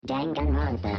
Danganronpa.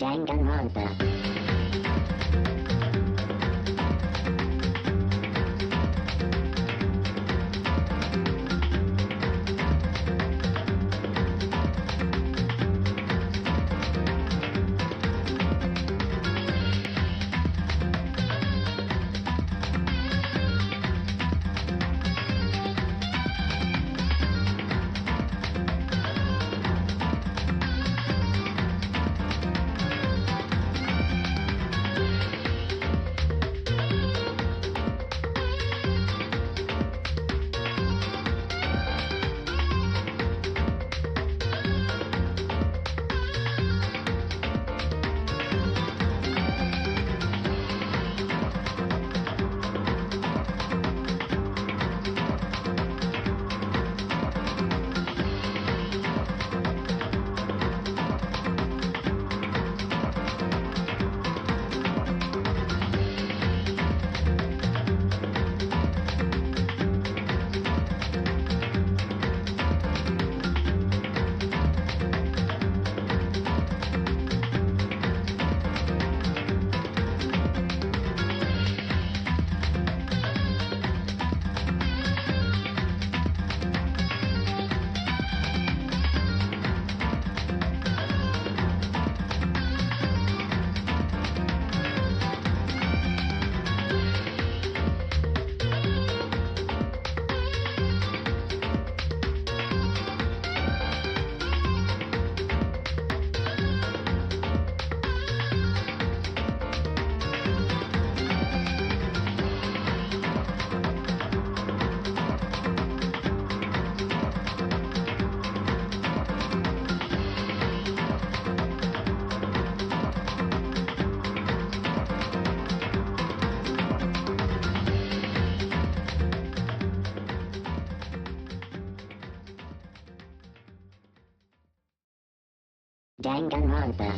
Danganronpa. Danganronpa.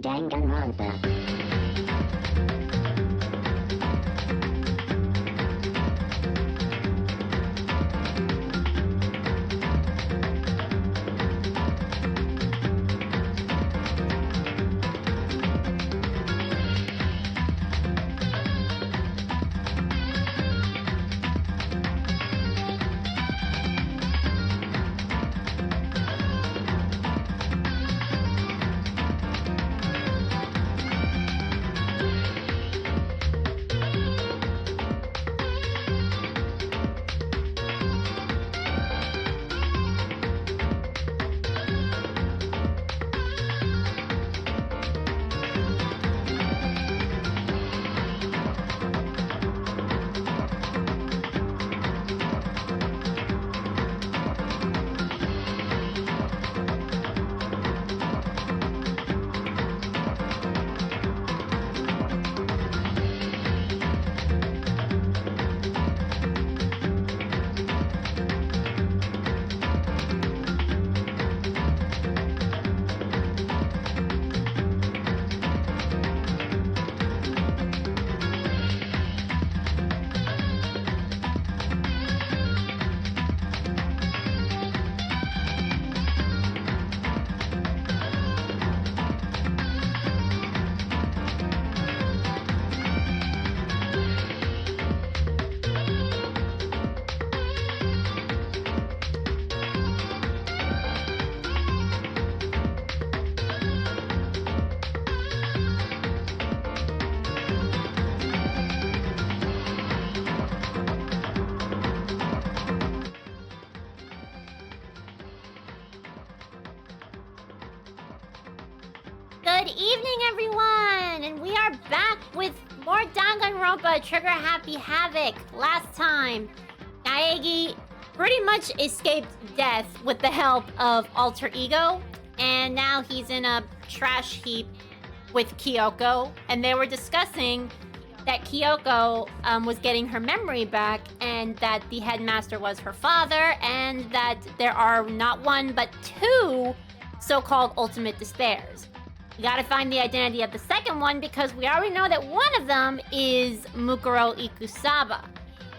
Danganronpa. Good evening, everyone! And we are back with more Danganronpa Trigger Happy Havoc. Last time, Naegi pretty much escaped death with the help of Alter Ego, and now he's in a trash heap with Kyoko, and they were discussing that Kyoko was getting her memory back, and that the headmaster was her father, and that there are not one but two so-called ultimate despairs. We gotta find the identity of the second one because we already know that one of them is Mukuro Ikusaba.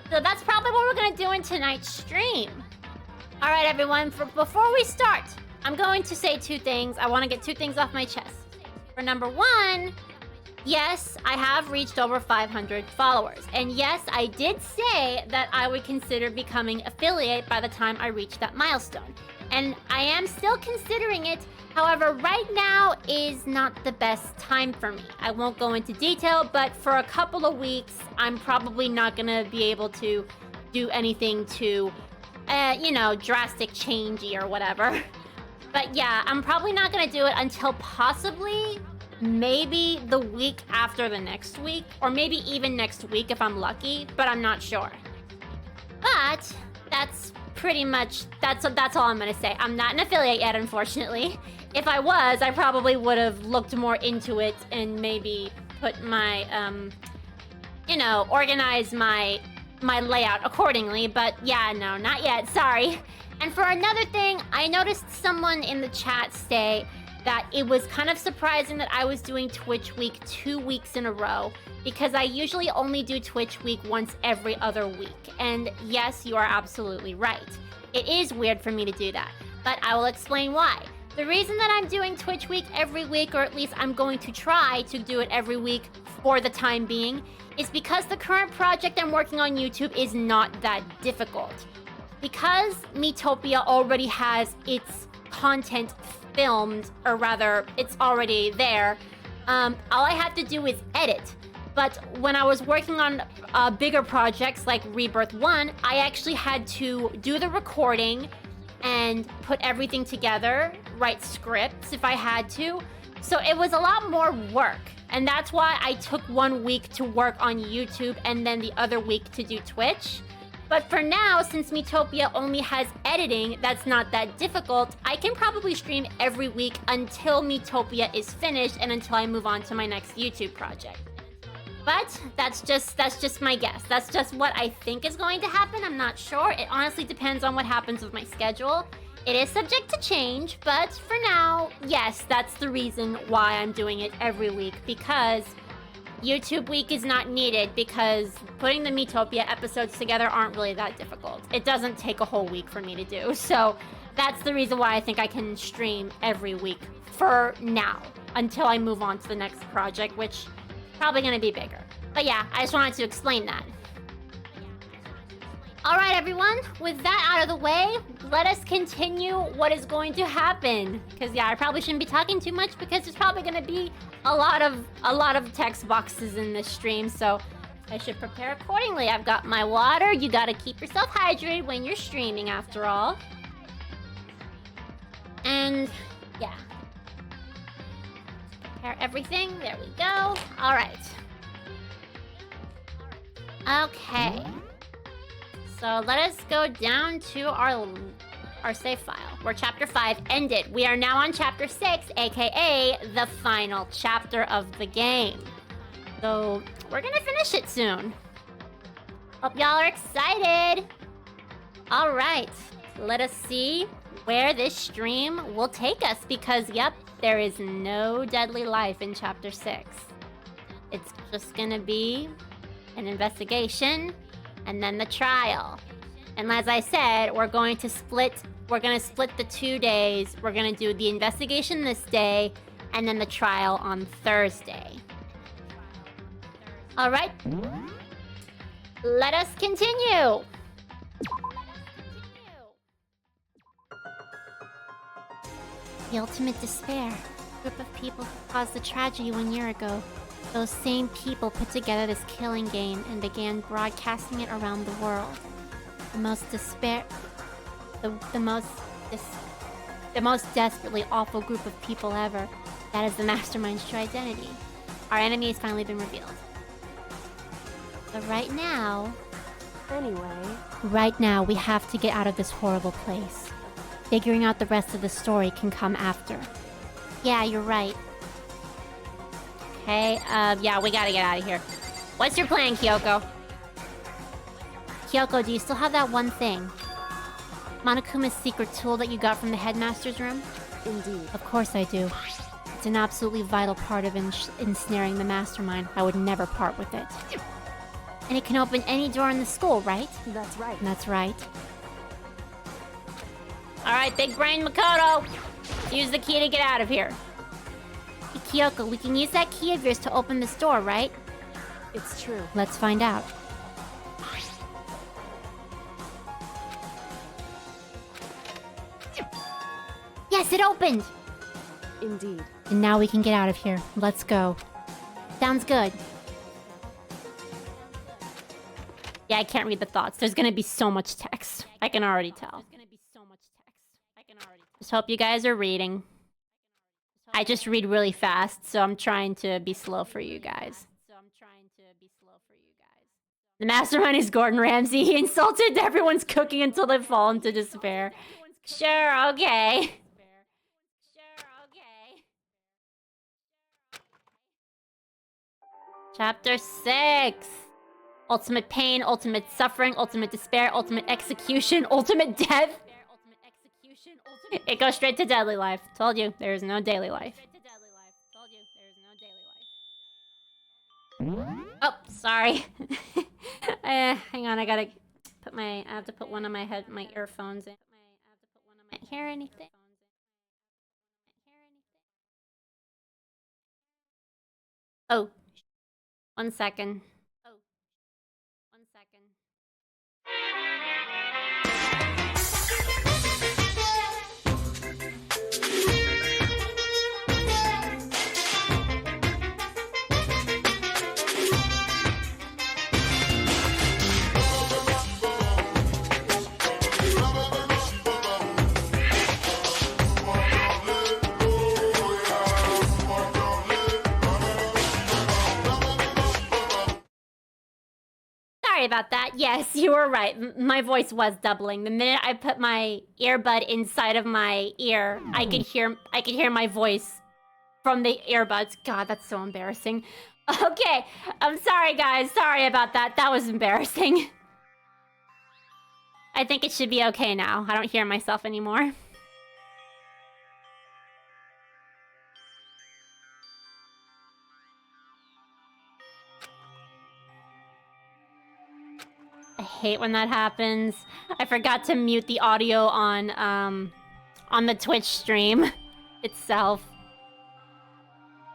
So that's probably what we're gonna do in tonight's stream. Alright everyone, before we start, I'm going to say two things. I want to get two things off my chest. For number one, yes, I have reached over 500 followers. And yes, I did say that I would consider becoming affiliate by the time I reach that milestone. And I am still considering it. However, right now is not the best time for me. I won't go into detail, but for a couple of weeks, I'm probably not gonna be able to do anything to, drastic changey or whatever. But yeah, I'm probably not gonna do it until possibly maybe the week after the next week, or maybe even next week if I'm lucky, but I'm not sure. But that's pretty much, that's all I'm gonna say. I'm not an affiliate yet, unfortunately. If I was, I probably would have looked more into it and maybe put my, organize my layout accordingly. But yeah, no, not yet, sorry. And for another thing, I noticed someone in the chat say that it was kind of surprising that I was doing Twitch Week 2 weeks in a row, because I usually only do Twitch Week once every other week. And yes, you are absolutely right. It is weird for me to do that, but I will explain why. The reason that I'm doing Twitch Week every week, or at least I'm going to try to do it every week for the time being, is because the current project I'm working on YouTube is not that difficult. Because Miitopia already has its content filmed, or rather, it's already there, all I have to do is edit. But when I was working on bigger projects like Rebirth 1, I actually had to do the recording and put everything together, write scripts if I had to. So it was a lot more work. And that's why I took 1 week to work on YouTube and then the other week to do Twitch. But for now, since Miitopia only has editing that's not that difficult, I can probably stream every week until Miitopia is finished and until I move on to my next YouTube project. But that's just my guess. That's just what I think is going to happen. I'm not sure. It honestly depends on what happens with my schedule. It is subject to change, but for now, yes, that's the reason why I'm doing it every week, because YouTube week is not needed, because putting the Miitopia episodes together aren't really that difficult. It doesn't take a whole week for me to do, so that's the reason why I think I can stream every week for now, until I move on to the next project, which is probably going to be bigger. But yeah, I just wanted to explain that. Alright everyone, with that out of the way, let us continue what is going to happen. Because yeah, I probably shouldn't be talking too much because there's probably going to be a lot of text boxes in this stream, so I should prepare accordingly. I've got my water. You gotta keep yourself hydrated when you're streaming after all. And yeah. Prepare everything. There we go. Alright. Okay. So let us go down to our save file, where chapter 5 ended. We are now on chapter 6, aka the final chapter of the game. So we're gonna finish it soon. Hope y'all are excited. All right, let us see where this stream will take us, because yep, there is no deadly life in chapter 6. It's just gonna be an investigation and then the trial. And as I said, we're going to split the 2 days. We're gonna do the investigation this day and then the trial on Thursday. All right, let us continue. The ultimate despair. A group of people who caused the tragedy 1 year ago. Those same people put together this killing game and began broadcasting it around the world. The most desperately awful group of people ever. That is the Mastermind's true identity. Our enemy has finally been revealed. But right now... Right now, we have to get out of this horrible place. Figuring out the rest of the story can come after. Yeah, you're right. Okay, yeah, we gotta get out of here. What's your plan, Kyoko? Kyoko, do you still have that one thing? Monokuma's secret tool that you got from the headmaster's room? Indeed. Of course I do. It's an absolutely vital part of ensnaring the mastermind. I would never part with it. And it can open any door in the school, right? That's right. That's right. Alright, big brain Makoto! Use the key to get out of here. Hey, Kyoko, we can use that key of yours to open this door, right? It's true. Let's find out. Yes, it opened! Indeed. And now we can get out of here. Let's go. Sounds good. Yeah, I can't read the thoughts. There's gonna be so much text. I can already tell. Just hope you guys are reading. I just read really fast, so I'm trying to be slow for you guys. The mastermind is Gordon Ramsay. He insulted everyone's cooking until they fall into despair. Sure, okay. Chapter 6. Ultimate pain, ultimate suffering, ultimate despair, ultimate execution, ultimate death. It goes straight to deadly life. Told you, there is no daily life. Oh, sorry. Hang on, I have to put one of my earphones in. Can't hear anything. Oh, 1 second. Sorry about that. Yes, you were right. My voice was doubling. The minute I put my earbud inside of my ear, I could hear my voice from the earbuds. God, that's so embarrassing. Okay, I'm sorry, guys. Sorry about that. That was embarrassing. I think it should be okay now. I don't hear myself anymore. I hate when that happens. I forgot to mute the audio on the Twitch stream itself.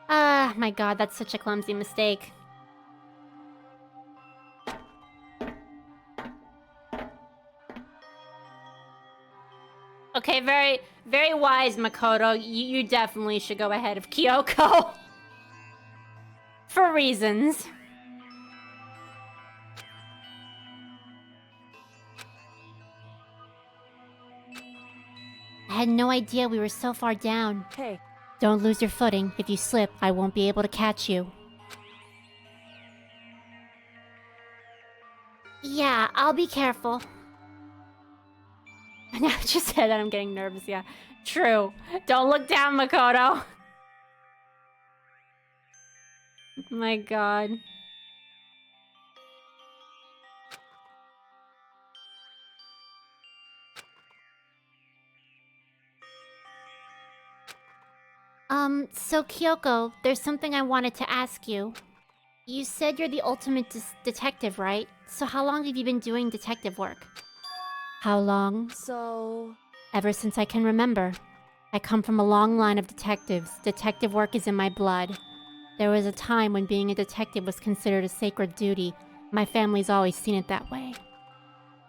Ah, my god, that's such a clumsy mistake. Okay, very, very wise, Makoto. You definitely should go ahead of Kyoko. For reasons. I had no idea we were so far down. Hey, Don't lose your footing. If you slip, I won't be able to catch you. Yeah, I'll be careful. Now I just said that I'm getting nervous, yeah. True. Don't look down, Makoto. My god. So Kyoko, there's something I wanted to ask you. You said you're the ultimate detective, right? So how long have you been doing detective work? How long? so... Ever since I can remember. I come from a long line of detectives. Detective work is in my blood. There was a time when being a detective was considered a sacred duty. My family's always seen it that way.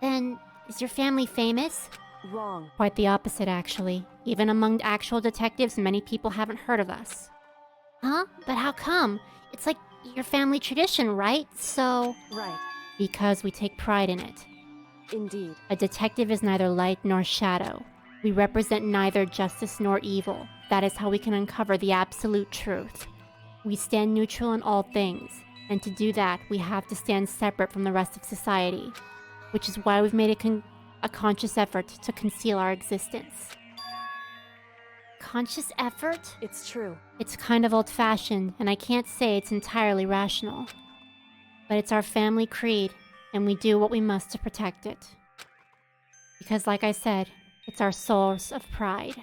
Then, is your family famous? wrong. Quite the opposite, actually. Even among actual detectives, many people haven't heard of us. Huh? But how come? It's like your family tradition, right? So... Right. Because we take pride in it. Indeed. A detective is neither light nor shadow. We represent neither justice nor evil. That is how we can uncover the absolute truth. We stand neutral in all things, and to do that, we have to stand separate from the rest of society, which is why we've made a conscious effort to conceal our existence. Conscious effort? It's true. It's kind of old-fashioned, and I can't say it's entirely rational. But it's our family creed, and we do what we must to protect it. Because like I said, it's our source of pride.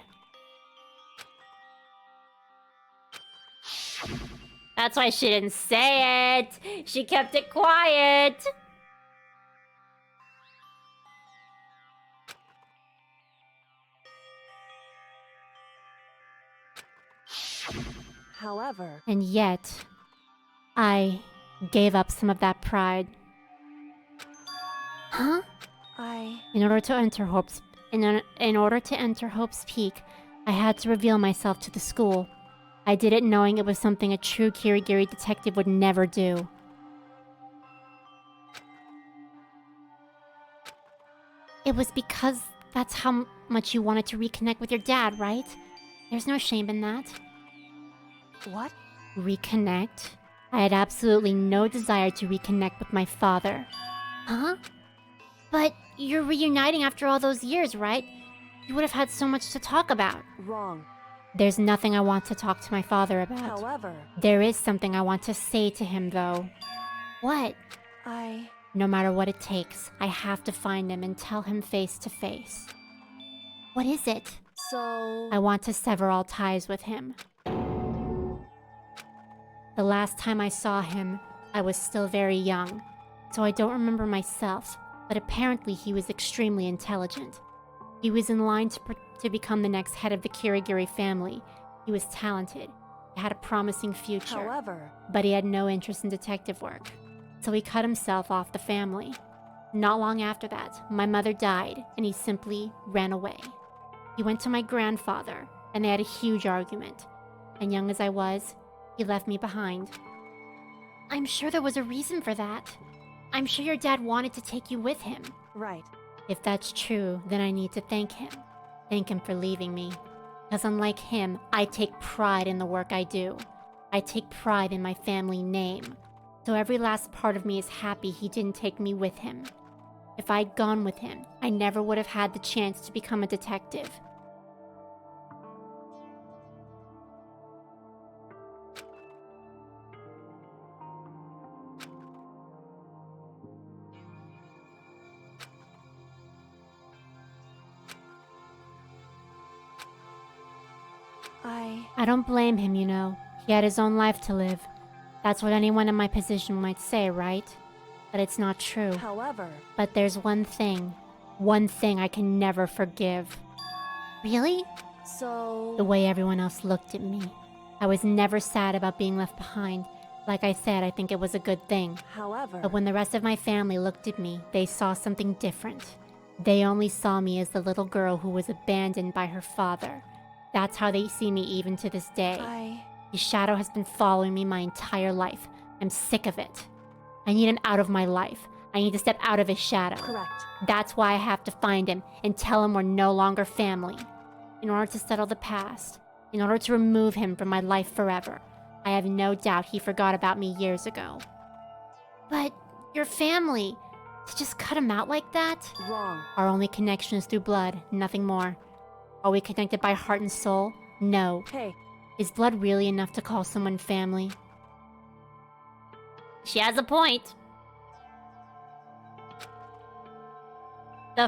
That's why she didn't say it! She kept it quiet! However... And yet, I gave up some of that pride. Huh? In order to enter Hope's Peak, I had to reveal myself to the school. I did it knowing it was something a true Kirigiri detective would never do. It was because that's how much you wanted to reconnect with your dad, right? There's no shame in that. What? Reconnect? I had absolutely no desire to reconnect with my father. Huh? But you're reuniting after all those years, right? You would have had so much to talk about. Wrong. There's nothing I want to talk to my father about. However... There is something I want to say to him, though. What? No matter what it takes, I have to find him and tell him face to face. What is it? So... I want to sever all ties with him. The last time I saw him, I was still very young, so I don't remember myself, but apparently he was extremely intelligent. He was in line to become the next head of the Kirigiri family. He was talented. He had a promising future. However... But he had no interest in detective work. So he cut himself off the family. Not long after that, my mother died, and he simply ran away. He went to my grandfather, and they had a huge argument. And young as I was, he left me behind. I'm sure there was a reason for that. I'm sure your dad wanted to take you with him. Right. If that's true, then I need to thank him. Thank him for leaving me. Because unlike him, I take pride in the work I do. I take pride in my family name. So every last part of me is happy he didn't take me with him. If I'd gone with him, I never would have had the chance to become a detective. I don't blame him, you know. He had his own life to live. That's what anyone in my position might say, right? but it's not true. However, But there's one thing I can never forgive. Really? so... The way everyone else looked at me. I was never sad about being left behind. Like I said, I think it was a good thing. However... But when the rest of my family looked at me, they saw something different. They only saw me as the little girl who was abandoned by her father. That's how they see me even to this day. His shadow has been following me my entire life. I'm sick of it. I need him out of my life. I need to step out of his shadow. Correct. That's why I have to find him and tell him we're no longer family. In order to settle the past, in order to remove him from my life forever, I have no doubt he forgot about me years ago. But your family, to just cut him out like that? Wrong. Our only connection is through blood, nothing more. Are we connected by heart and soul? No. Hey, Is blood really enough to call someone family? She has a point. Though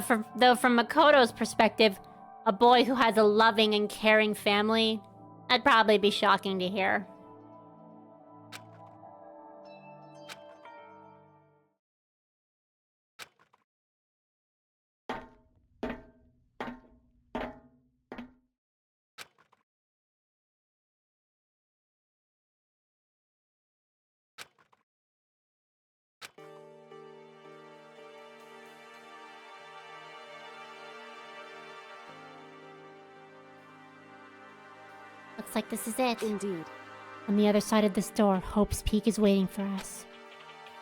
from Makoto's perspective, a boy who has a loving and caring family, that'd probably be shocking to hear. Looks like this is it. indeed. On the other side of this door, Hope's Peak is waiting for us.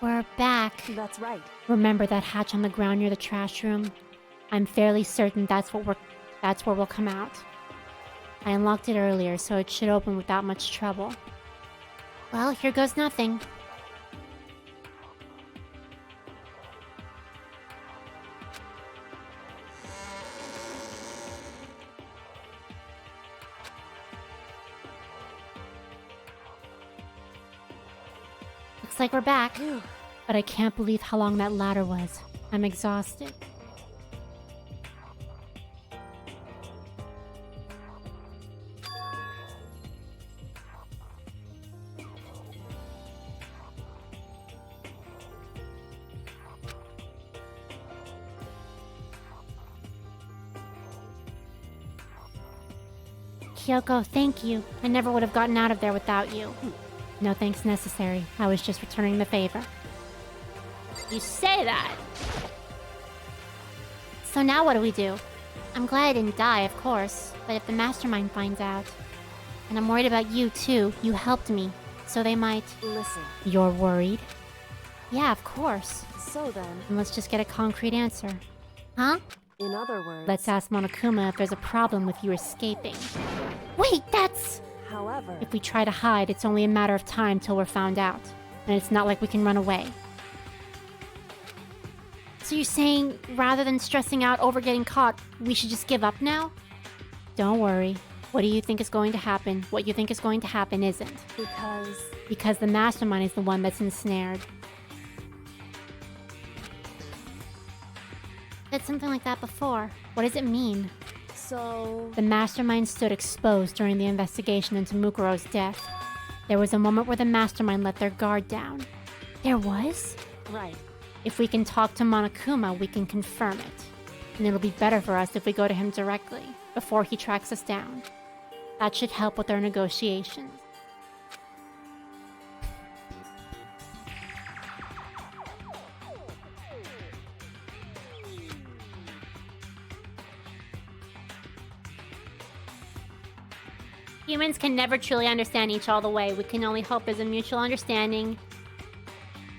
We're back. That's right. Remember that hatch on the ground near the trash room? I'm fairly certain that's where we'll come out. I unlocked it earlier, so it should open without much trouble. Well, here goes nothing. Looks like we're back. Phew. But I can't believe how long that ladder was. I'm exhausted. Kyoko, thank you. I never would have gotten out of there without you. No thanks necessary. I was just returning the favor. You say that. So now what do we do? I'm glad I didn't die, of course, but if the mastermind finds out... And I'm worried about you, too. You helped me, so they might... Listen. You're worried? Yeah, of course. So then, And let's just get a concrete answer. Huh? in other words... Let's ask Monokuma if there's a problem with you escaping. Wait, that's... However... If we try to hide, it's only a matter of time till we're found out. And it's not like we can run away. So you're saying, rather than stressing out over getting caught, we should just give up now? Don't worry. What do you think is going to happen? What you think is going to happen isn't. Because... Because the mastermind is the one that's ensnared. Said something like that before. What does it mean? So... The mastermind stood exposed during the investigation into Mukuro's death. There was a moment where the mastermind let their guard down. There was? Right. If we can talk to Monokuma, we can confirm it. And it'll be better for us if we go to him directly, before he tracks us down. That should help with our negotiations. Humans can never truly understand each all the way. We can only hope there's a mutual understanding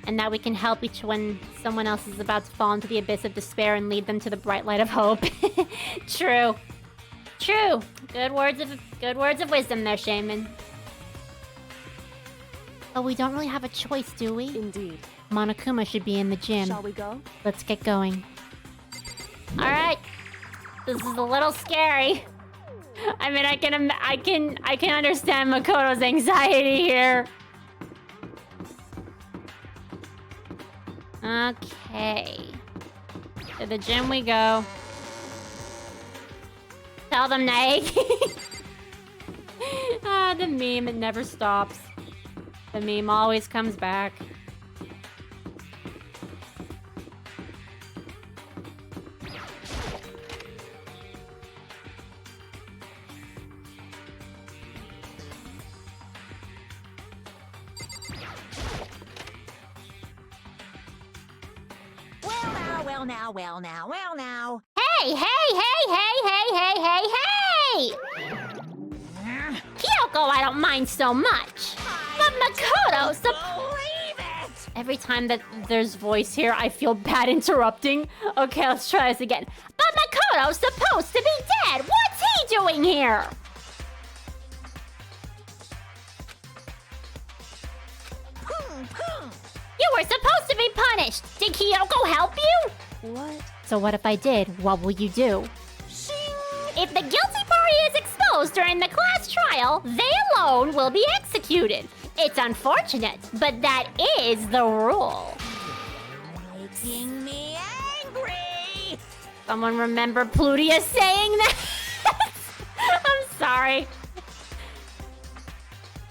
and that we can help each when someone else is about to fall into the abyss of despair and lead them to the bright light of hope. True. True. Good words of wisdom there, Shaman. But we don't really have a choice, do we? Indeed. Monokuma should be in the gym. Shall we go? Let's get going. Alright. This is a little scary. I mean, I can understand Makoto's anxiety here. Okay. To the gym we go. Tell them, Naegi. The meme, it never stops. The meme always comes back. Well now, well now, well now. Hey, hey, hey, hey, hey, hey, hey, hey! Kyoko, I don't mind so much. But Makoto, Believe it! every time that there's voice here, I feel bad interrupting. Okay, let's try this again. But Makoto's supposed to be dead. What's he doing here? You were supposed to be punished. Did Kyoko help you? What? So what if I did? What will you do? If the guilty party is exposed during the class trial, they alone will be executed. It's unfortunate, but that is the rule. Making me angry! Someone remember Plutia saying that? I'm sorry.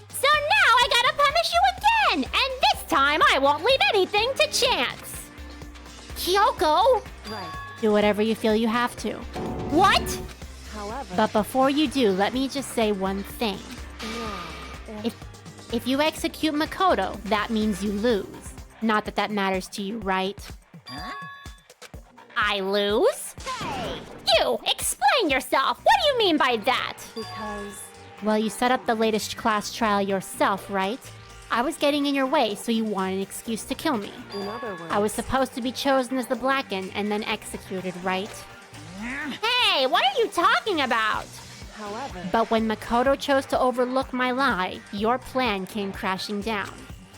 So now I gotta punish you again, and this time I won't leave anything to chance. Kyoko, Right. do whatever you feel you have to. What? However, But before you do, let me just say one thing. yeah, If you execute Makoto, that means you lose. Not that that matters to you, right? Huh? I lose? Hey! You, explain yourself. What do you mean by that? because Well, you set up the latest class trial yourself, right? I was getting in your way, so you wanted an excuse to kill me. in other words, I was supposed to be chosen as the Blackened and then executed, right? Hey, what are you talking about? However, But when Makoto chose to overlook my lie, your plan came crashing down.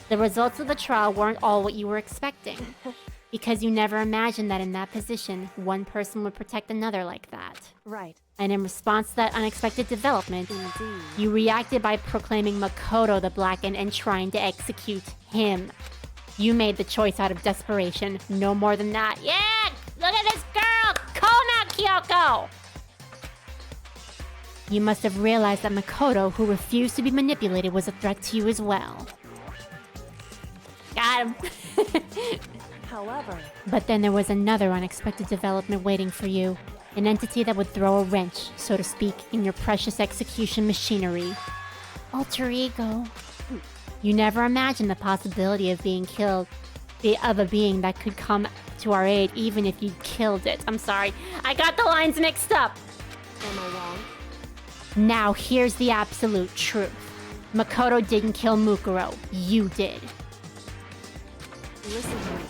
The results of the trial weren't all what you were expecting. Because you never imagined that in that position, one person would protect another like that. right, And in response to that unexpected development, indeed. you reacted by proclaiming Makoto the Blackened and trying to execute him. You made the choice out of desperation, no more than that. Yeah, look at this girl! Call him out, Kyoko! You must have realized that Makoto, who refused to be manipulated, was a threat to you as well. Got him. However, But then there was another unexpected development waiting for you. An entity that would throw a wrench, so to speak, in your precious execution machinery. Alter ego. You never imagined the possibility of being killed, of a being that could come to our aid even if you killed it. I'm sorry, I got the lines mixed up. am I wrong? Now here's the absolute truth. Makoto didn't kill Mukuro. You did. Listen to me.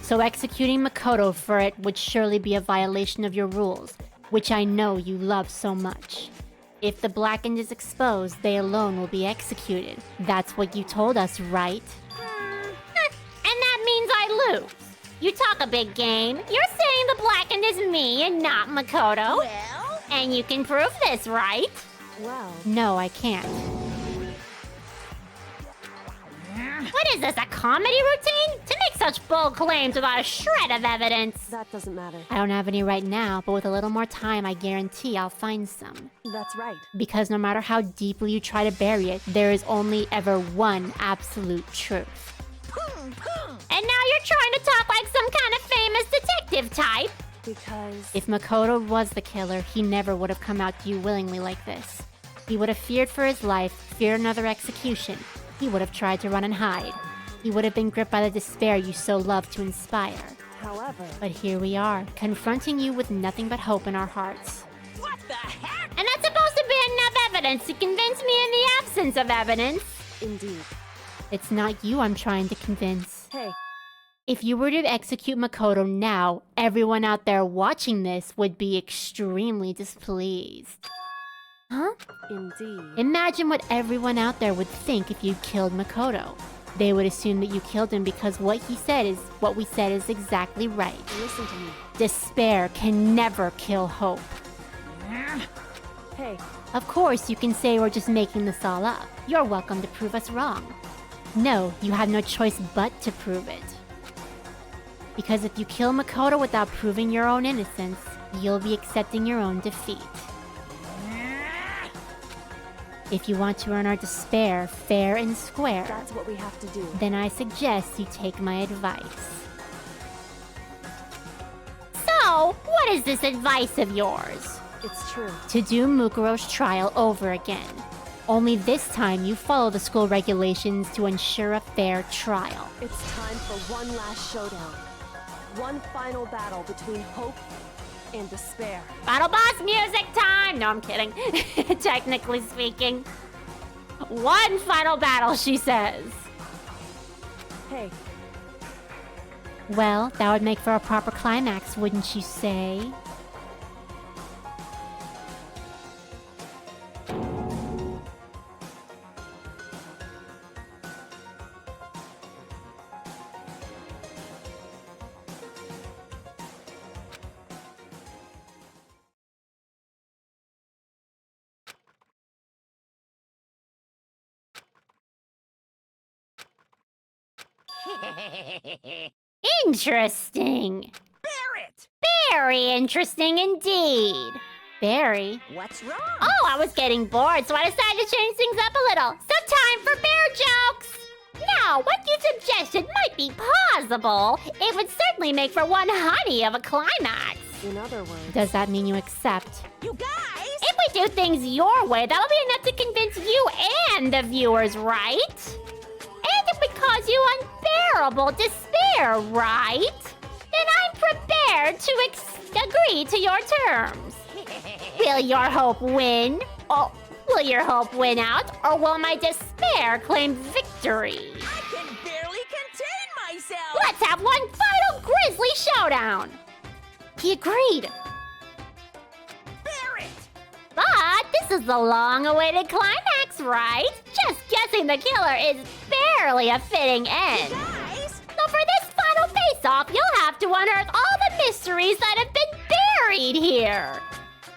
So executing Makoto for it would surely be a violation of your rules, which I know you love so much. If the Blackened is exposed, they alone will be executed. That's what you told us, right? And that means I lose. You talk a big game. You're saying the Blackened is me and not Makoto. Well? And you can prove this, right? Well, No, I can't. What is this, a comedy routine? To make such bold claims without a shred of evidence. that doesn't matter. I don't have any right now, but with a little more time, I guarantee I'll find some. That's right. Because no matter how deeply you try to bury it, there is only ever one absolute truth. Boom, boom. And now you're trying to talk like some kind of famous detective type. Because If Makoto was the killer, he never would have come out to you willingly like this. He would have feared for his life, feared another execution. He would have tried to run and hide. He would have been gripped by the despair you so love to inspire. however, But here we are, confronting you with nothing but hope in our hearts. What the heck? And that's supposed to be enough evidence to convince me in the absence of evidence. indeed. It's not you I'm trying to convince. Hey, If you were to execute Makoto now, everyone out there watching this would be extremely displeased. Huh? indeed. Imagine what everyone out there would think if you killed Makoto. They would assume that you killed him because what we said is exactly right. Listen to me. Despair can never kill hope. Hey, Of course, you can say we're just making this all up. You're welcome to prove us wrong. No, you have no choice but to prove it. Because if you kill Makoto without proving your own innocence, you'll be accepting your own defeat. If you want to earn our despair fair and square, that's what we have to do. then I suggest you take my advice. So, what is this advice of yours? It's true. To do Mukuro's trial over again. Only this time you follow the school regulations to ensure a fair trial. It's time for one last showdown. One final battle between hope and despair. Battle boss music time! No, I'm kidding. Technically speaking. One final battle, she says. Hey, Well, that would make for a proper climax, wouldn't you say? Interesting. Barrett! Very interesting indeed. Barry? What's wrong? Oh, I was getting bored, so I decided to change things up a little. So time for bear jokes! Now, what you suggested might be possible. It would certainly make for one honey of a climax. in other words... Does that mean you accept? You guys! If we do things your way, that'll be enough to convince you and the viewers, right? And if we cause you unbearable despair, right? Then I'm prepared to agree to your terms. Will your hope win? Or will your hope win out? Or will my despair claim victory? I can barely contain myself! Let's have one final grisly showdown! He agreed. Barrett! But this is the long-awaited climax, right? Just guessing the killer is barely a fitting end. Guys! So for this final face-off, you'll have to unearth all the mysteries that have been buried here.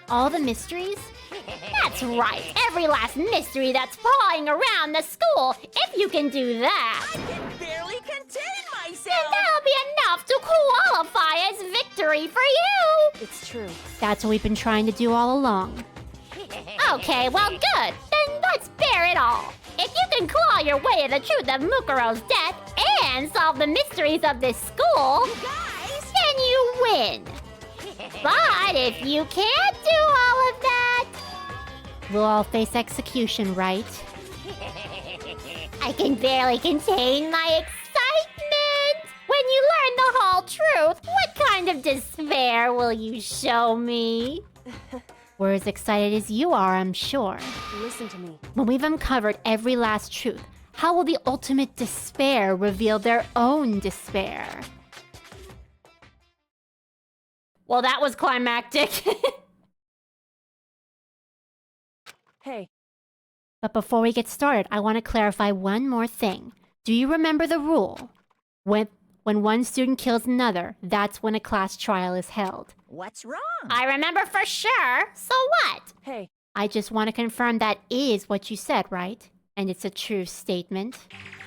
All the mysteries? That's right, every last mystery that's pawing around the school. If you can do that, I can barely contain then myself! that'll be enough to qualify as victory for you. It's true. That's what we've been trying to do all along. Okay, well, good. Then let's bear it all. If you can claw your way to the truth of Mukuro's death and solve the mysteries of this school, Guys! then you win. But if you can't do all of that, we'll all face execution, right? I can barely contain my excitement. When you learn the whole truth, what kind of despair will you show me? We're as excited as you are, I'm sure. Listen to me. When we've uncovered every last truth, how will the ultimate despair reveal their own despair? Well, that was climactic. Hey, But before we get started, I want to clarify one more thing. Do you remember the rule? When one student kills another, that's when a class trial is held. What's wrong? I remember for sure. So what? hey, I just want to confirm that is what you said, right? And it's a true statement.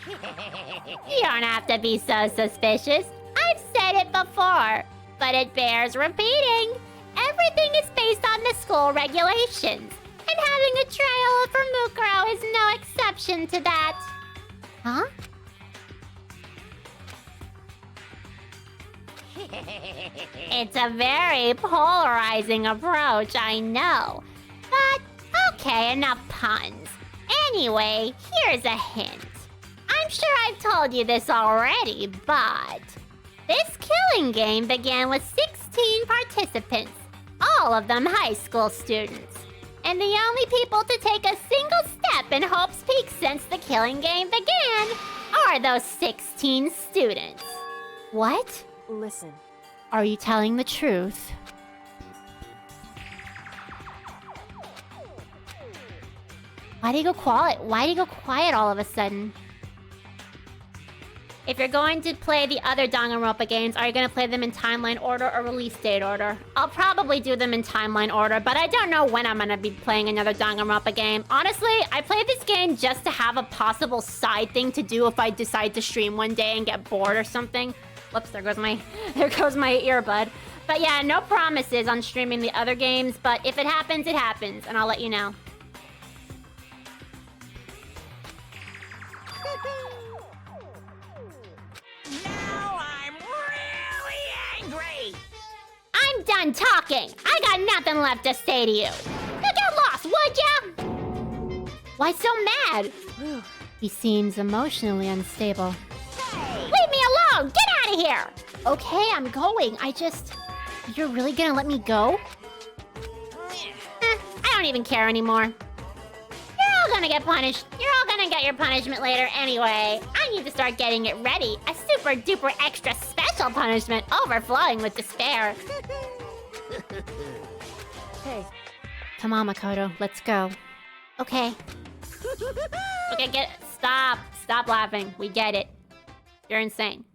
You don't have to be so suspicious. I've said it before, but it bears repeating. Everything is based on the school regulations, and having a trial for Mukuro is no exception to that. Huh? It's a very polarizing approach, I know. But, okay, enough puns. Anyway, here's a hint. I'm sure I've told you this already, but... this killing game began with 16 participants, all of them high school students. And the only people to take a single step in Hope's Peak since the killing game began are those 16 students. What? listen. Are you telling the truth? Why do you go quiet? Why do you go quiet all of a sudden? If you're going to play the other Danganronpa games, are you going to play them in timeline order or release date order? I'll probably do them in timeline order, but I don't know when I'm going to be playing another Danganronpa game. Honestly, I played this game just to have a possible side thing to do if I decide to stream one day and get bored or something. Whoops, there goes my earbud. But yeah, no promises on streaming the other games, but if it happens, and I'll let you know. Now I'm really angry! I'm done talking. I got nothing left to say to you. Now get lost, would ya? Why so mad? He seems emotionally unstable. Hey! Leave me alone! Get out of here! Okay, I'm going. You're really gonna let me go? I don't even care anymore. You're all gonna get punished. You're all gonna get your punishment later anyway. I need to start getting it ready. A super duper extra special punishment overflowing with despair. Hey, Come on, Makoto. Let's go. Okay. Okay, stop. Stop laughing. We get it. You're insane.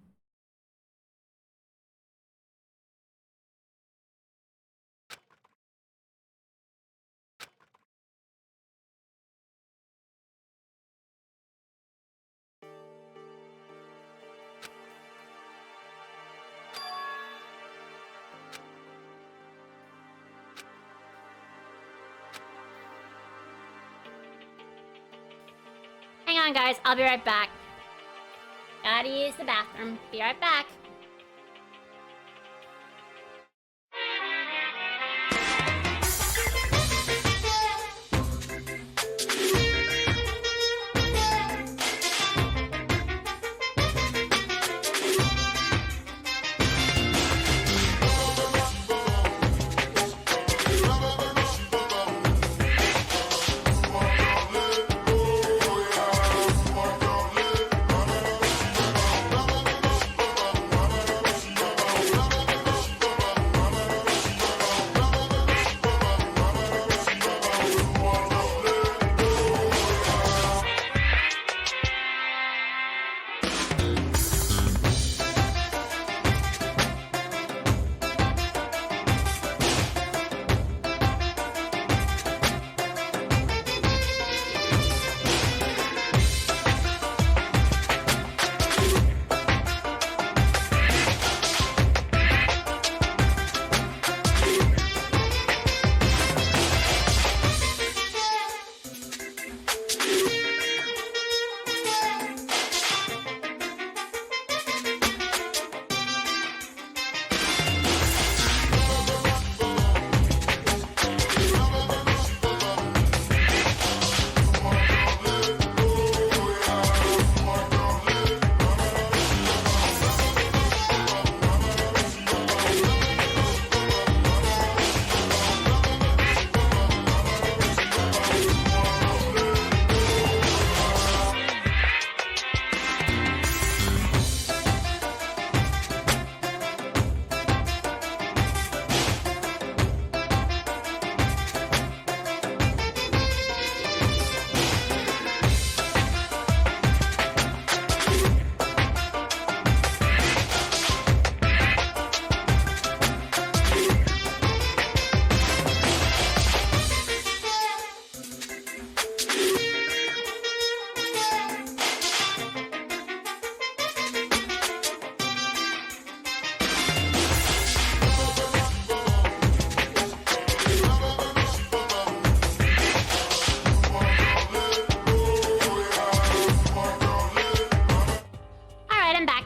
Hang on, guys. I'll be right back. Gotta use the bathroom. Be right back.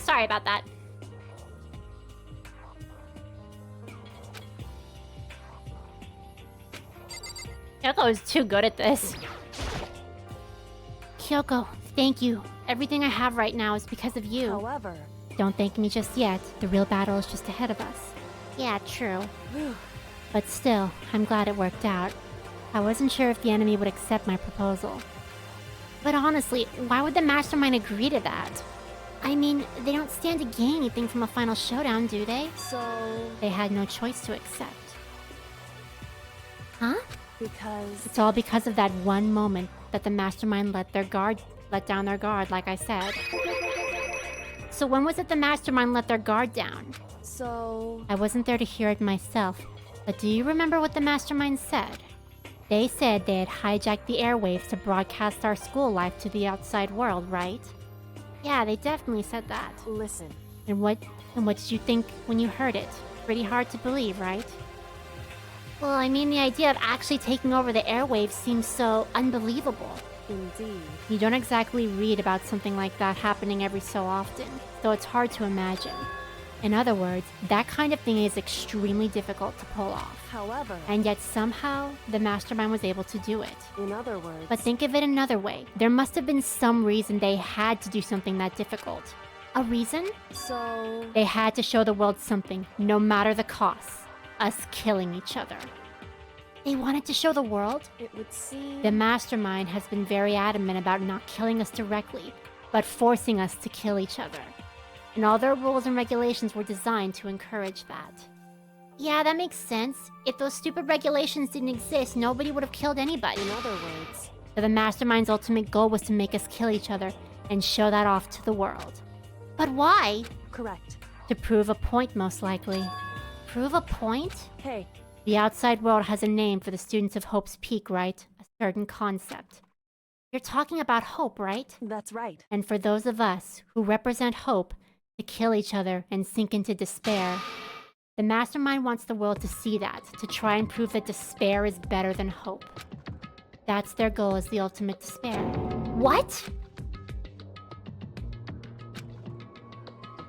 Sorry about that. Kyoko is too good at this. Kyoko, thank you. Everything I have right now is because of you. however... Don't thank me just yet. The real battle is just ahead of us. Yeah, true. But still, I'm glad it worked out. I wasn't sure if the enemy would accept my proposal. But honestly, why would the mastermind agree to that? I mean, they don't stand to gain anything from a final showdown, do they? So... They had no choice to accept. Huh? Because... It's all because of that one moment that the mastermind let down their guard, like I said. So when was it the mastermind let their guard down? So... I wasn't there to hear it myself, but do you remember what the mastermind said? They said they had hijacked the airwaves to broadcast our school life to the outside world, right? Yeah, they definitely said that. Listen. And what did you think when you heard it? Pretty hard to believe, right? Well, I mean, the idea of actually taking over the airwaves seems so unbelievable. Indeed. You don't exactly read about something like that happening every so often, so it's hard to imagine. In other words, that kind of thing is extremely difficult to pull off. However... And yet somehow, the mastermind was able to do it. In other words... But think of it another way. There must have been some reason they had to do something that difficult. A reason? So... They had to show the world something, no matter the cost. Us killing each other. They wanted to show the world? it would seem... The mastermind has been very adamant about not killing us directly, but forcing us to kill each other. And all their rules and regulations were designed to encourage that. Yeah, that makes sense. If those stupid regulations didn't exist, nobody would have killed anybody. In other words... So the mastermind's ultimate goal was to make us kill each other and show that off to the world. But why? Correct. To prove a point, most likely. Prove a point? Hey, The outside world has a name for the students of Hope's Peak, right? A certain concept. You're talking about hope, right? that's right. And for those of us who represent hope, to kill each other and sink into despair. The mastermind wants the world to see that, to try and prove that despair is better than hope. That's their goal, is the ultimate despair. What?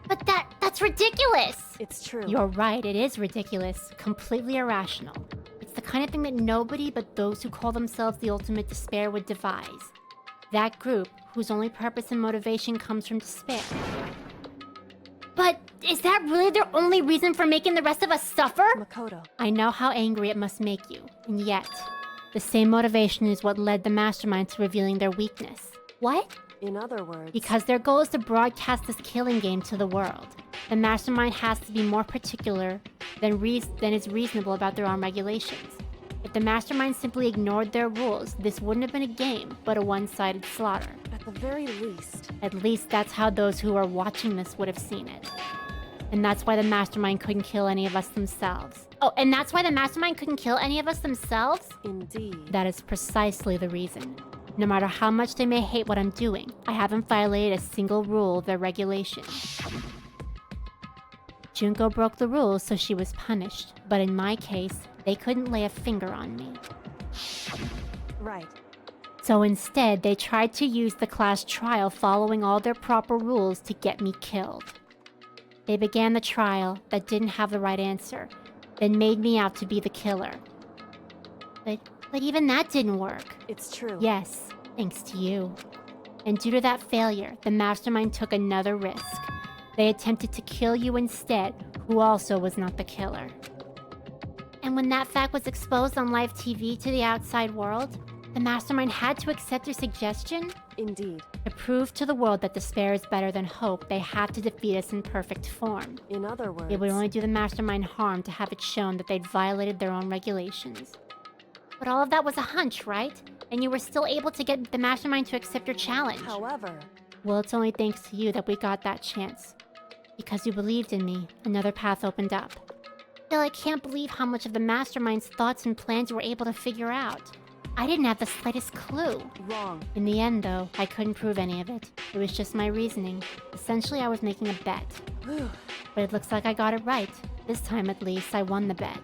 But that's ridiculous! It's true. You're right, it is ridiculous. Completely irrational. It's the kind of thing that nobody but those who call themselves the ultimate despair would devise. That group, whose only purpose and motivation comes from despair. But is that really their only reason for making the rest of us suffer? Makoto. I know how angry it must make you, and yet, the same motivation is what led the mastermind to revealing their weakness. What? In other words... Because their goal is to broadcast this killing game to the world. The mastermind has to be more particular than is reasonable about their own regulations. If the mastermind simply ignored their rules, this wouldn't have been a game, but a one-sided slaughter. At the very least... At least that's how those who are watching this would have seen it. And that's why the mastermind couldn't kill any of us themselves. Oh, and that's why the mastermind couldn't kill any of us themselves? Indeed. That is precisely the reason. No matter how much they may hate what I'm doing, I haven't violated a single rule of their regulation. Junko broke the rules, so she was punished. But in my case, they couldn't lay a finger on me. Right. So instead, they tried to use the class trial following all their proper rules to get me killed. They began the trial that didn't have the right answer, then made me out to be the killer. But even that didn't work. It's true. Yes, thanks to you. And due to that failure, the mastermind took another risk. They attempted to kill you instead, who also was not the killer. And when that fact was exposed on live TV to the outside world, the mastermind had to accept their suggestion? Indeed. To prove to the world that despair is better than hope, they have to defeat us in perfect form. In other words... It would only do the mastermind harm to have it shown that they'd violated their own regulations. But all of that was a hunch, right? And you were still able to get the mastermind to accept your challenge. However... Well, it's only thanks to you that we got that chance. Because you believed in me, another path opened up. Still, I can't believe how much of the mastermind's thoughts and plans you were able to figure out. I didn't have the slightest clue. Wrong. In the end, though, I couldn't prove any of it. It was just my reasoning. Essentially, I was making a bet. But it looks like I got it right. This time, at least, I won the bet.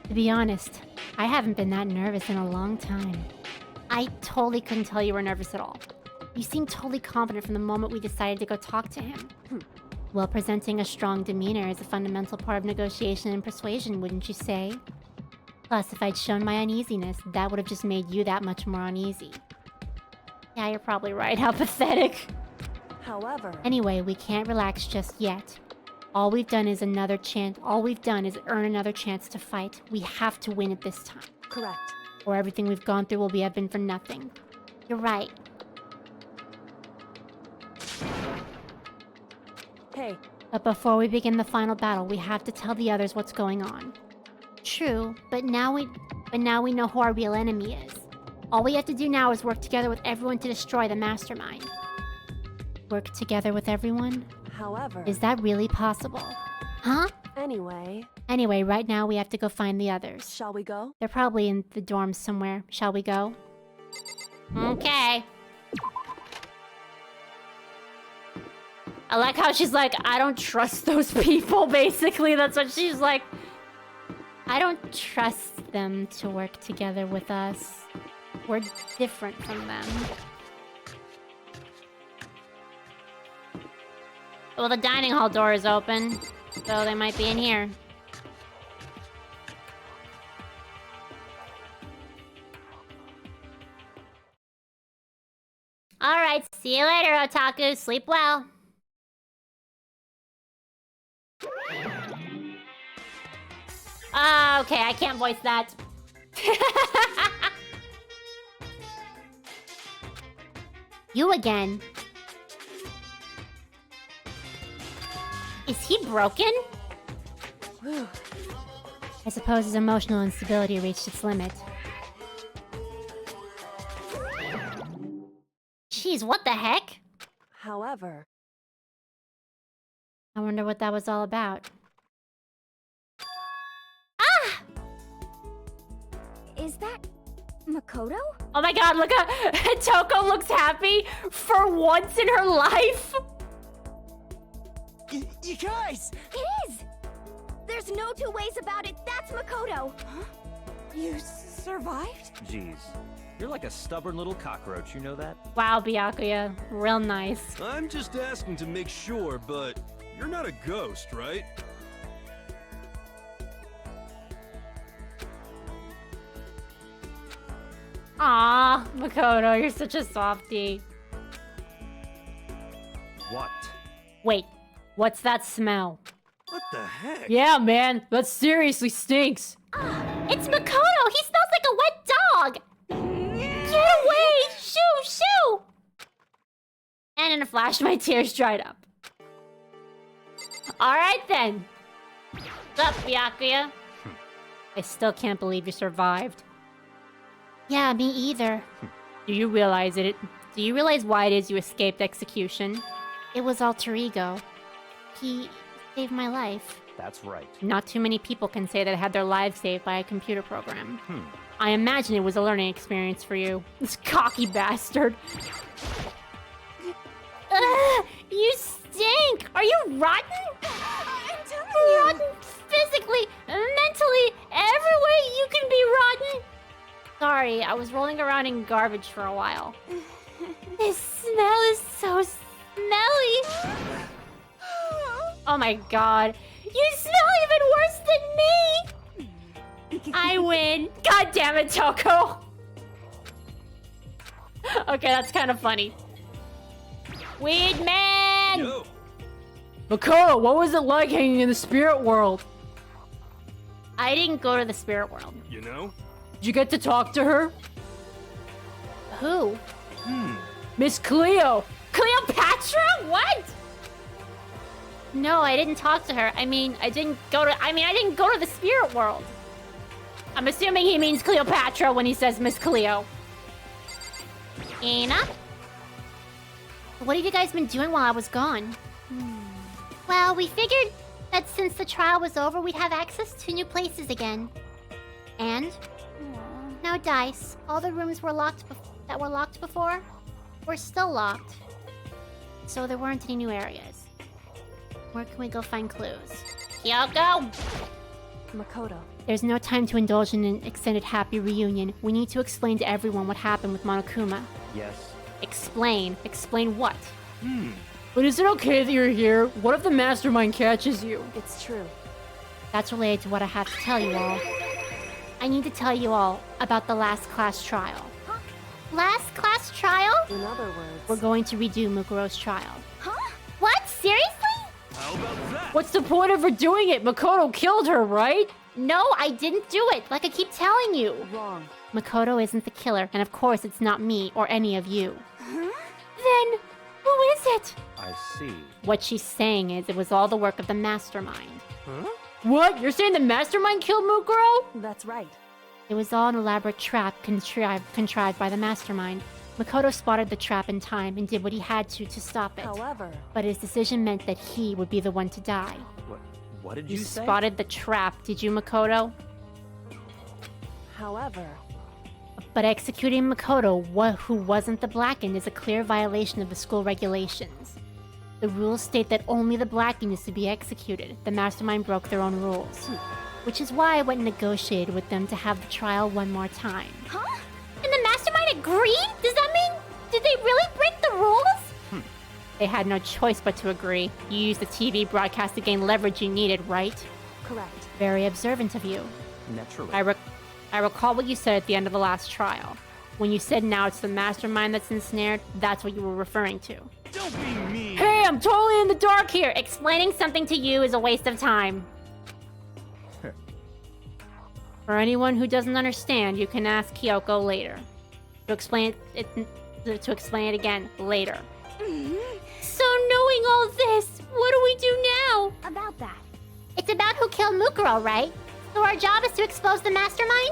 To be honest, I haven't been that nervous in a long time. I totally couldn't tell you were nervous at all. You seemed totally confident from the moment we decided to go talk to him. Well, presenting a strong demeanor is a fundamental part of negotiation and persuasion, wouldn't you say? Plus, if I'd shown my uneasiness, that would have just made you that much more uneasy. Yeah, you're probably right. How pathetic. However... Anyway, we can't relax just yet. All we've done is earn another chance to fight. We have to win it this time. Correct. Or everything we've gone through will have been for nothing. You're right. Hey, But before we begin the final battle, we have to tell the others what's going on. True, but now we know who our real enemy is. All we have to do now is work together with everyone to destroy the mastermind. Work together with everyone? however... Is that really possible? Huh? Anyway, right now we have to go find the others. shall we go? They're probably in the dorms somewhere. Shall we go? Okay. I like how she's like, I don't trust those people, basically. That's what she's like. I don't trust them to work together with us. We're different from them. Well, the dining hall door is open, so they might be in here. Alright, Alright, see you later, Otaku. Sleep well. Okay, I can't voice that. You again. Is he broken? Whew. I suppose his emotional instability reached its limit. Jeez, what the heck? However, I wonder what that was all about. Ah! Is that Makoto? Oh my god, look at Toko looks happy for once in her life. You guys! It is! There's no two ways about it. That's Makoto. Huh? you survived? Jeez. You're like a stubborn little cockroach, you know that? Wow, Byakuya. Real nice. I'm just asking to make sure, but you're not a ghost, right? Aw, Makoto, you're such a softie. What? Wait, what's that smell? What the heck? Yeah, man, that seriously stinks. It's Makoto! He smells like a wet dog! Get away! Shoo! Shoo! And in a flash, my tears dried up. Alright then. What's up, Byakuya? I still can't believe you survived. Yeah, me either. Do you realize it? Do you realize why it is you escaped execution? It was alter ego. He saved my life. That's right. Not too many people can say that had their lives saved by a computer program. I imagine it was a learning experience for you. This cocky bastard. Ugh, you stink! Are you rotten? I'm telling you. Rotten physically, mentally, every way you can be rotten. Sorry, I was rolling around in garbage for a while. This smell is so smelly. Oh my god. You smell even worse than me! I win. God damn it, Toko. Okay, that's kind of funny. Weed man! Yo, Makoto, what was it like hanging in the spirit world? I didn't go to the spirit world. you know? Did you get to talk to her? Who? Miss Cleo. Cleopatra? What? No, I didn't talk to her. I didn't go to the spirit world. I'm assuming he means Cleopatra when he says Miss Cleo. Ina? What have you guys been doing while I was gone? Well, we figured that since the trial was over, we'd have access to new places again. And? No dice. All the rooms were locked that were locked before were still locked. So there weren't any new areas. Where can we go find clues? Kyoko! Makoto. There's no time to indulge in an extended happy reunion. We need to explain to everyone what happened with Monokuma. Yes. Explain? Explain what? But is it okay that you're here? What if the mastermind catches you? It's true. That's related to what I have to tell you all. I need to tell you all about the last class trial. Last class trial? In other words, We're going to redo Mukuro's trial. Huh? What? Seriously? How about that? What's the point of her doing it? Makoto killed her, right? No, I didn't do it, like I keep telling you. wrong. Makoto isn't the killer, and of course it's not me or any of you. Huh? Then, who is it? I see. What she's saying is it was all the work of the mastermind. Huh? What? You're saying the mastermind killed Mukuro? That's right. It was all an elaborate trap contrived by the mastermind. Makoto spotted the trap in time and did what he had to stop it. However, But his decision meant that he would be the one to die. What did You you say? spotted the trap, did you, Makoto? however, But executing Makoto, who wasn't the Blackened, is a clear violation of the school regulations. The rules state that only the Blackened is to be executed. The mastermind broke their own rules. Which is why I went and negotiated with them to have the trial one more time. Huh? And the mastermind agreed? Does that mean... Did they really break the rules? They had no choice but to agree. You used the TV broadcast to gain leverage you needed, right? correct. Very observant of you. Naturally. I recall what you said at the end of the last trial. When you said now it's the mastermind that's ensnared, that's what you were referring to. Don't be mean. Hey, I'm totally in the dark here. Explaining something to you is a waste of time. For anyone who doesn't understand, you can ask Kyoko later. To explain it again later. So knowing all this, what do we do now? About that. It's about who killed Mukuro, right? So our job is to expose the mastermind?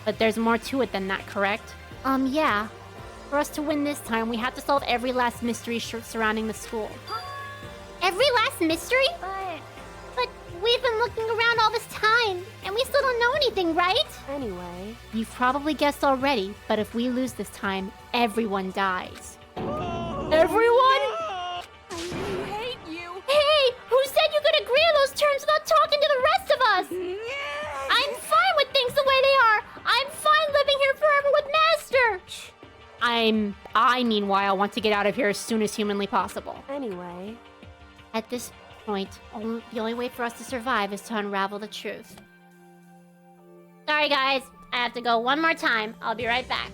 But there's more to it than that, correct? Yeah. For us to win this time, we have to solve every last mystery surrounding the school. Every last mystery? But we've been looking around all this time, and we still don't know anything, right? Anyway, You've probably guessed already, but if we lose this time, everyone dies. Everyone? I really hate you. Hey! Who said you could agree on those terms without talking to the rest of us? I'm fine with things the way they are! I'm fine living here forever with Master! I meanwhile want to get out of here as soon as humanly possible. anyway. At this point, the only way for us to survive is to unravel the truth. Sorry guys, I have to go one more time. I'll be right back.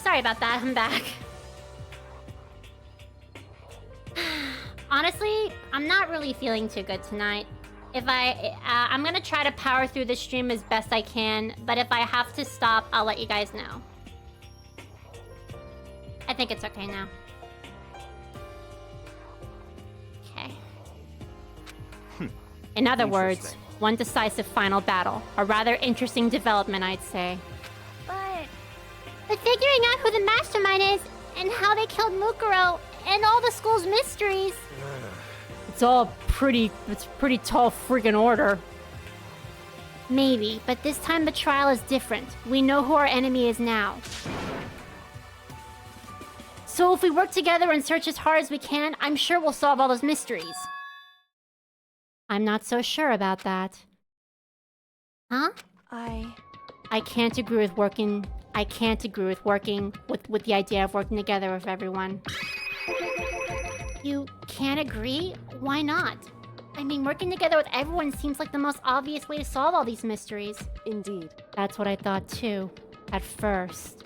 Sorry about that. I'm back. Honestly, I'm not really feeling too good tonight. I'm gonna try to power through the stream as best I can, but if I have to stop, I'll let you guys know. I think it's okay now. Okay. In other words, one decisive final battle. A rather interesting development, I'd say. But figuring out who the mastermind is, and how they killed Mukuro, and all the school's mysteries... It's pretty tall friggin' order. Maybe, but this time the trial is different. We know who our enemy is now. So if we work together and search as hard as we can, I'm sure we'll solve all those mysteries. I'm not so sure about that. Huh? I can't agree with working with the idea of working together with everyone. You can't agree? Why not? I mean, working together with everyone seems like the most obvious way to solve all these mysteries. Indeed. That's what I thought too, at first.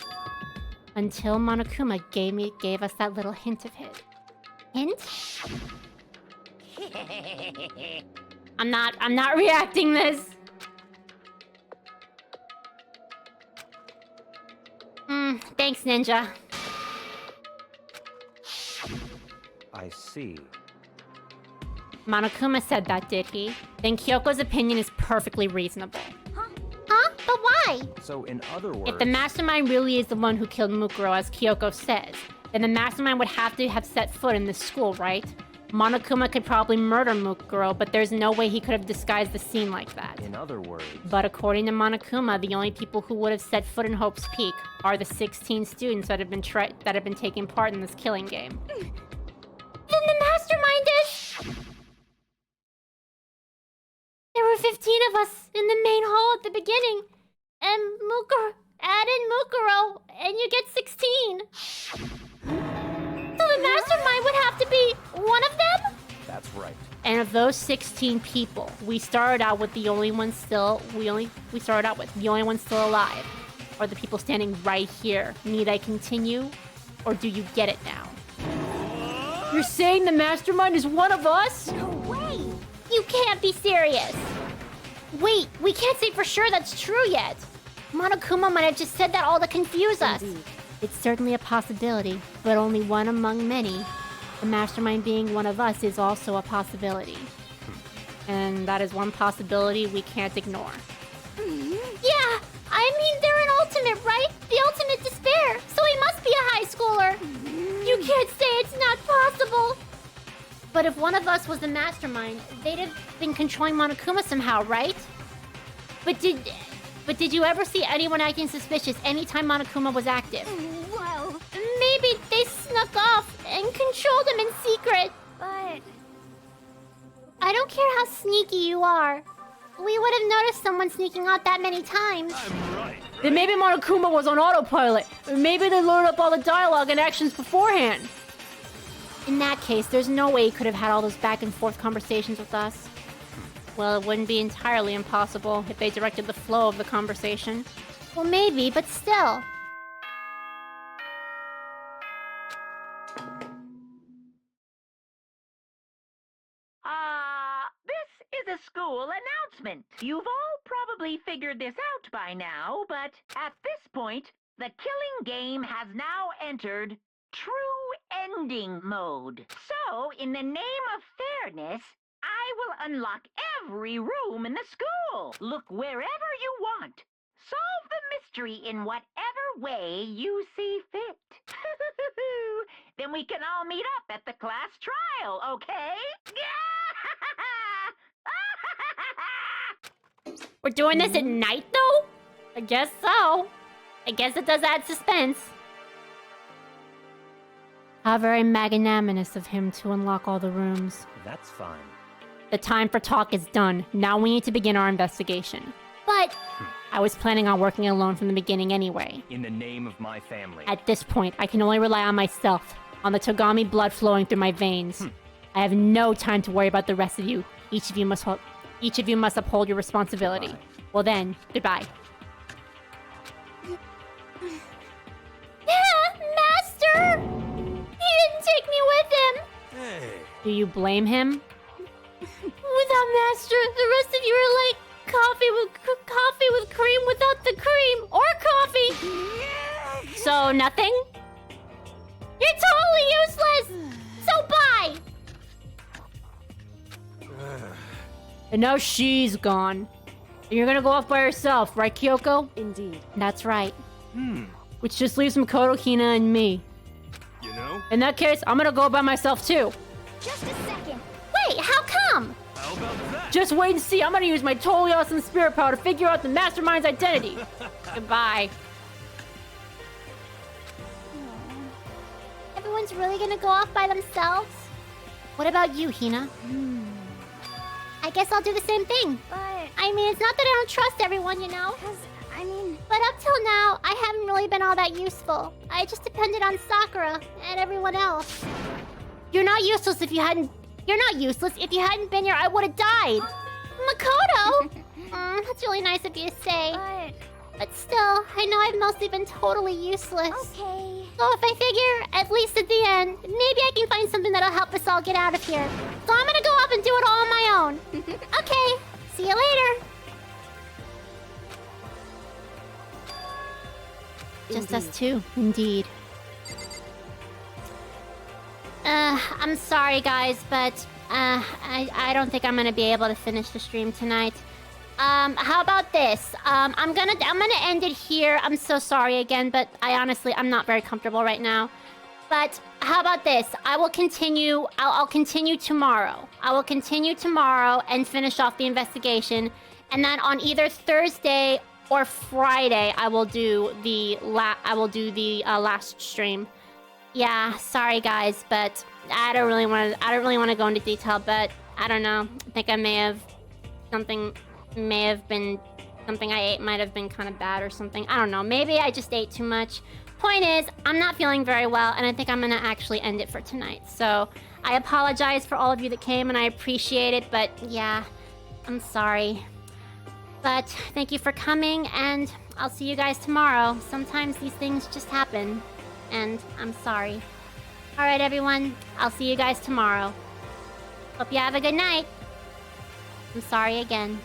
Until Monokuma gave us that little hint of it. Hint? I'm not reacting this. Thanks, Ninja. I see. Monokuma said that, did he? Then Kyoko's opinion is perfectly reasonable. Huh? But why? So, in other words... If the mastermind really is the one who killed Mukuro, as Kyoko says, then the mastermind would have to have set foot in this school, right? Monokuma could probably murder Mukuro, but there's no way he could have disguised the scene like that. In other words... But according to Monokuma, the only people who would have set foot in Hope's Peak are the 16 students that have been taking part in this killing game. Then the mastermind is... There were 15 of us in the main hall at the beginning. And add in Mukuro, and you get 16. So the mastermind would have to be one of them? That's right. And of those 16 people, we started out with the only one still alive. Are the people standing right here. Need I continue? Or do you get it now? You're saying the mastermind is one of us? No way! You can't be serious! Wait, we can't say for sure that's true yet. Monokuma might have just said that all to confuse us. Indeed. It's certainly a possibility, but only one among many. The mastermind being one of us is also a possibility. And that is one possibility we can't ignore. Yeah! I mean, they're an ultimate, right? The ultimate despair! So he must be a high schooler! You can't say it's not possible! But if one of us was the mastermind, they'd have been controlling Monokuma somehow, right? But did you ever see anyone acting suspicious anytime Monokuma was active? Well, maybe they snuck off and controlled him in secret. But... I don't care how sneaky you are. We would have noticed someone sneaking out that many times. I'm right. Then maybe Monokuma was on autopilot. Or maybe they loaded up all the dialogue and actions beforehand. In that case, there's no way he could have had all those back and forth conversations with us. Well, it wouldn't be entirely impossible if they directed the flow of the conversation. Well, maybe, but still. This is a school announcement. You've all probably figured this out by now, but at this point, the killing game has now entered true ending mode. So, in the name of fairness, I will unlock every room in the school. Look wherever you want. Solve the mystery in whatever way you see fit. Then we can all meet up at the class trial, okay? We're doing this at night, though? I guess so. I guess it does add suspense. How very magnanimous of him to unlock all the rooms. That's fine. The time for talk is done. Now we need to begin our investigation. But... I was planning on working alone from the beginning anyway. In the name of my family. At this point, I can only rely on myself, on the Togami blood flowing through my veins. I have no time to worry about the rest of you. Each of you must uphold your responsibility. Goodbye. Well then, goodbye. Do you blame him? Without Master, the rest of you are like coffee with cream without the cream or coffee. So nothing? You're totally useless. So bye. And now she's gone. And you're gonna go off by yourself, right, Kyoko? Indeed. That's right. Which just leaves Makoto, Hina, and me. You know? In that case, I'm gonna go by myself too. Just a second. Wait, how come? How about that? Just wait and see. I'm gonna use my totally awesome spirit power to figure out the mastermind's identity. Goodbye. Everyone's really gonna go off by themselves? What about you, Hina? I guess I'll do the same thing. But I mean, it's not that I don't trust everyone, you know? I mean, But up till now, I haven't really been all that useful. I just depended on Sakura and everyone else. You're not useless if you hadn't... You're not useless. If you hadn't been here, I would have died. Makoto! That's really nice of you to say. But still, I know I've mostly been totally useless. Okay. So if I figure, at least at the end, maybe I can find something that'll help us all get out of here. So I'm gonna go up and do it all on my own. Okay. See you later. Just us two, indeed. I'm sorry, guys, but I don't think I'm gonna be able to finish the stream tonight. How about this? I'm gonna end it here. I'm so sorry again, but I'm not very comfortable right now. But how about this? I will continue. I'll continue tomorrow. I will continue tomorrow and finish off the investigation, and then on either Thursday or Friday, I will do the last stream. Yeah, sorry guys, but I don't really want to go into detail, but I don't know. I think something I ate might have been kind of bad or something. I don't know. Maybe I just ate too much. Point is, I'm not feeling very well, and I think I'm gonna actually end it for tonight. So I apologize for all of you that came, and I appreciate it, but yeah, I'm sorry. But thank you for coming, and I'll see you guys tomorrow. Sometimes these things just happen, and I'm sorry. Alright everyone, I'll see you guys tomorrow. Hope you have a good night. I'm sorry again.